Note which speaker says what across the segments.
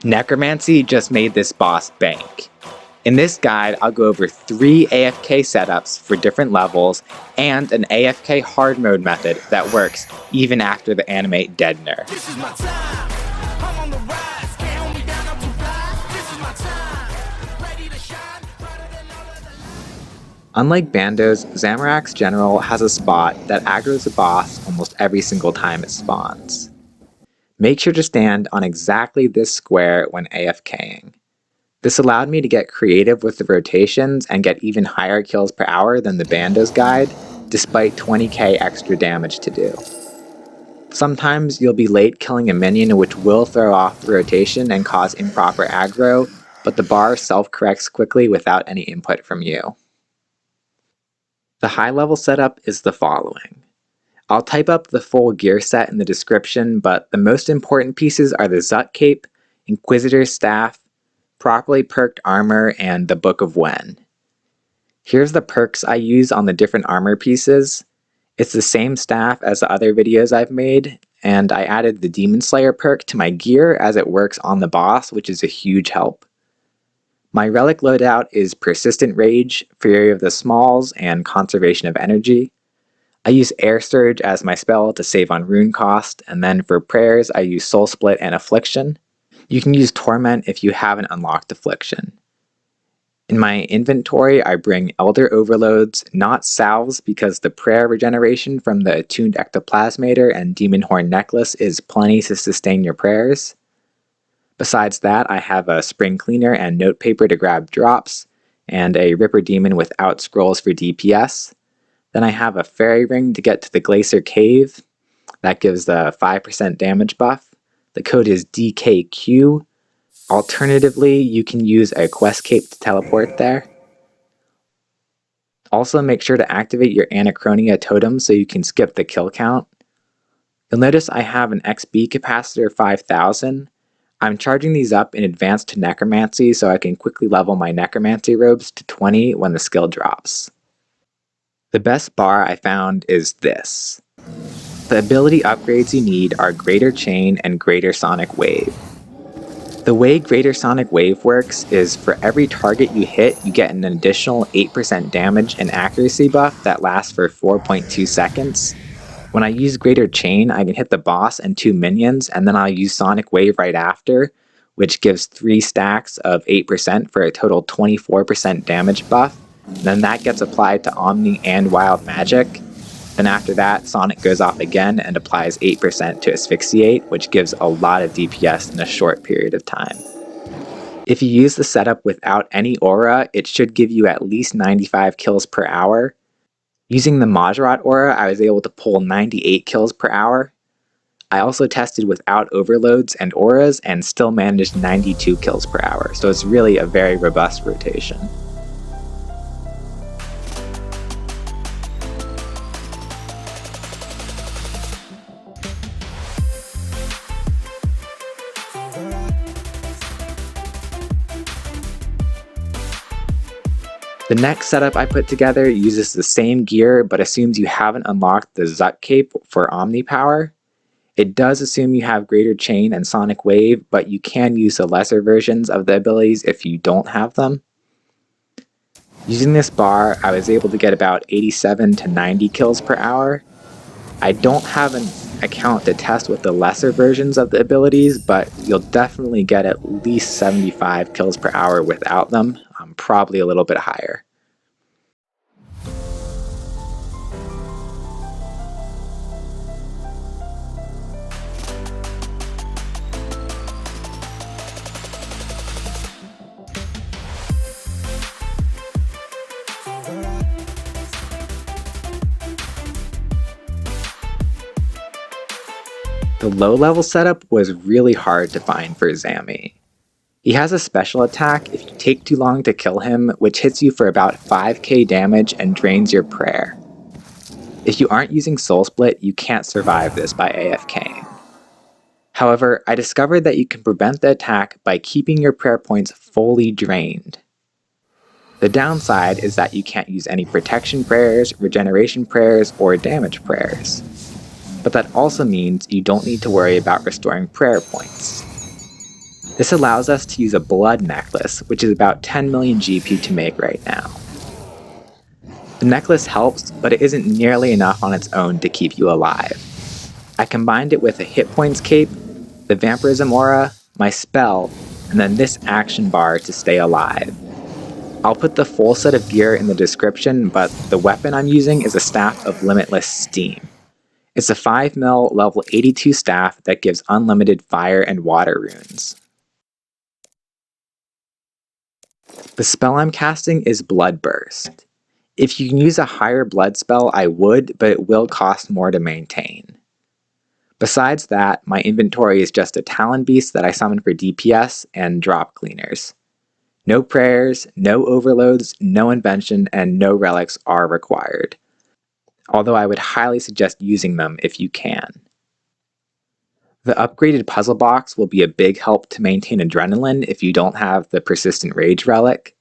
Speaker 1: Necromancy just made this boss bank. In this guide, I'll go over 3 AFK setups for different levels and an AFK hard mode method that works even after the animate deadener. Unlike Bandos, Zamorak's General has a spot that aggroes the boss almost every single time it spawns. Make sure to stand on exactly this square when AFKing. This allowed me to get creative with the rotations and get even higher kills per hour than the Bandos guide, despite 20k extra damage to do. Sometimes you'll be late killing a minion which will throw off the rotation and cause improper aggro, but the bar self-corrects quickly without any input from you. The high level setup is the following. I'll type up the full gear set in the description, but the most important pieces are the Zut Cape, Inquisitor's Staff, properly perked armor, and the Book of Wen. Here's the perks I use on the different armor pieces. It's the same staff as the other videos I've made, and I added the Demon Slayer perk to my gear as it works on the boss, which is a huge help. My relic loadout is Persistent Rage, Fury of the Smalls, and Conservation of Energy. I use Air Surge as my spell to save on rune cost, and then for prayers I use Soul Split and Affliction. You can use Torment if you haven't unlocked Affliction. In my inventory I bring Elder Overloads, not salves because the prayer regeneration from the attuned ectoplasmator and Demon Horn necklace is plenty to sustain your prayers. Besides that, I have a Spring Cleaner and notepaper to grab drops, and a Ripper Demon without scrolls for DPS. Then I have a Fairy Ring to get to the Glacier Cave. That gives the 5% damage buff. The code is DKQ. Alternatively, you can use a Quest Cape to teleport there. Also, make sure to activate your Anachronia totem so you can skip the kill count. You'll notice I have an XP capacitor 5000. I'm charging these up in advance to necromancy so I can quickly level my necromancy robes to 20 when the skill drops. The best bar I found is this. The ability upgrades you need are Greater Chain and Greater Sonic Wave. The way Greater Sonic Wave works is for every target you hit, you get an additional 8% damage and accuracy buff that lasts for 4.2 seconds. When I use Greater Chain, I can hit the boss and 2 minions, and then I'll use Sonic Wave right after, which gives 3 stacks of 8% for a total 24% damage buff. Then that gets applied to Omni and Wild Magic. Then after that, Sonic goes off again and applies 8% to Asphyxiate, which gives a lot of DPS in a short period of time. If you use the setup without any aura, it should give you at least 95 kills per hour. Using the Majorat aura, I was able to pull 98 kills per hour. I also tested without overloads and auras and still managed 92 kills per hour, so it's really a very robust rotation. The next setup I put together uses the same gear but assumes you haven't unlocked the Zut Cape for Omni power. It does assume you have Greater Chain and Sonic Wave, but you can use the lesser versions of the abilities if you don't have them. Using this bar, I was able to get about 87 to 90 kills per hour. I don't have an account to test with the lesser versions of the abilities, but you'll definitely get at least 75 kills per hour without them, probably a little bit higher. The low-level setup was really hard to find for Zami. He has a special attack if you take too long to kill him, which hits you for about 5k damage and drains your prayer. If you aren't using Soul Split, you can't survive this by AFKing. However, I discovered that you can prevent the attack by keeping your prayer points fully drained. The downside is that you can't use any protection prayers, regeneration prayers, or damage prayers. But that also means you don't need to worry about restoring prayer points. This allows us to use a blood necklace, which is about 10 million GP to make right now. The necklace helps, but it isn't nearly enough on its own to keep you alive. I combined it with a hit points cape, the vampirism aura, my spell, and then this action bar to stay alive. I'll put the full set of gear in the description, but the weapon I'm using is a Staff of Limitless Steam. It's a 5mm level 82 staff that gives unlimited fire and water runes. The spell I'm casting is Bloodburst. If you can use a higher blood spell, I would, but it will cost more to maintain. Besides that, my inventory is just a Talon Beast that I summon for DPS and drop cleaners. No prayers, no overloads, no invention, and no relics are required. Although I would highly suggest using them if you can. The upgraded puzzle box will be a big help to maintain adrenaline if you don't have the persistent rage relic.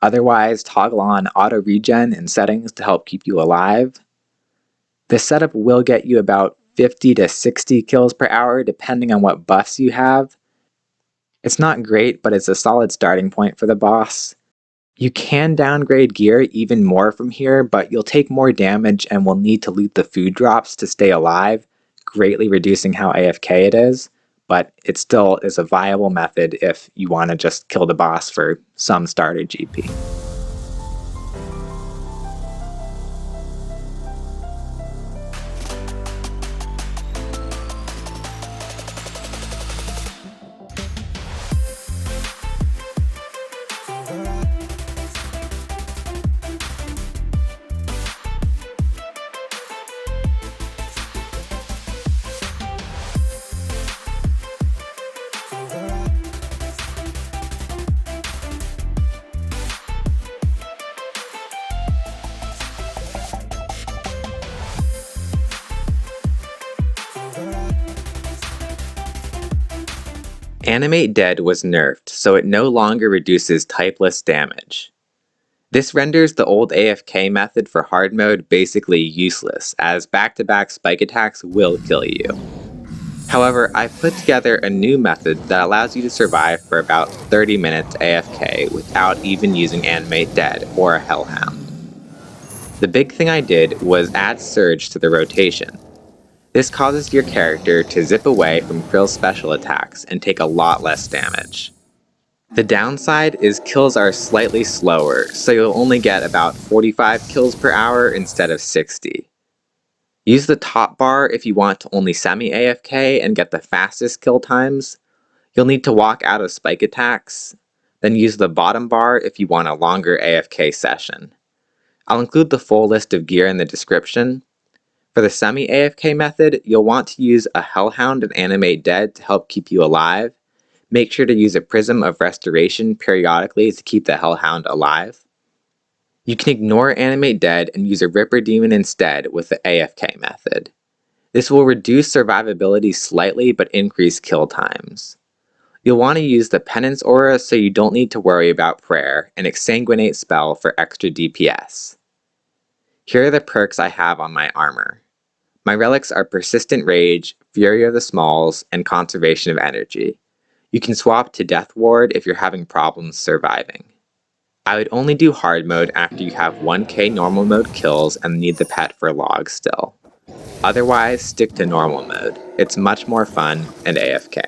Speaker 1: Otherwise, toggle on auto regen in settings to help keep you alive. This setup will get you about 50 to 60 kills per hour depending on what buffs you have. It's not great, but it's a solid starting point for the boss. You can downgrade gear even more from here, but you'll take more damage and will need to loot the food drops to stay alive, greatly reducing how AFK it is, but it still is a viable method if you want to just kill the boss for some starter GP. Animate Dead was nerfed, so it no longer reduces typeless damage. This renders the old AFK method for hard mode basically useless, as back-to-back spike attacks will kill you. However, I've put together a new method that allows you to survive for about 30 minutes AFK without even using Animate Dead or a Hellhound. The big thing I did was add Surge to the rotation. This causes your character to zip away from Kril's special attacks and take a lot less damage. The downside is kills are slightly slower, so you'll only get about 45 kills per hour instead of 60. Use the top bar if you want to only semi-AFK and get the fastest kill times. You'll need to walk out of spike attacks. Then use the bottom bar if you want a longer AFK session. I'll include the full list of gear in the description. For the semi-AFK method, you'll want to use a Hellhound and Animate Dead to help keep you alive. Make sure to use a Prism of Restoration periodically to keep the Hellhound alive. You can ignore Animate Dead and use a Ripper Demon instead with the AFK method. This will reduce survivability slightly but increase kill times. You'll want to use the Penance Aura so you don't need to worry about prayer, and Exsanguinate spell for extra DPS. Here are the perks I have on my armor. My relics are Persistent Rage, Fury of the Smalls, and Conservation of Energy. You can swap to Death Ward if you're having problems surviving. I would only do hard mode after you have 1k normal mode kills and need the pet for logs still. Otherwise, stick to normal mode. It's much more fun and AFK.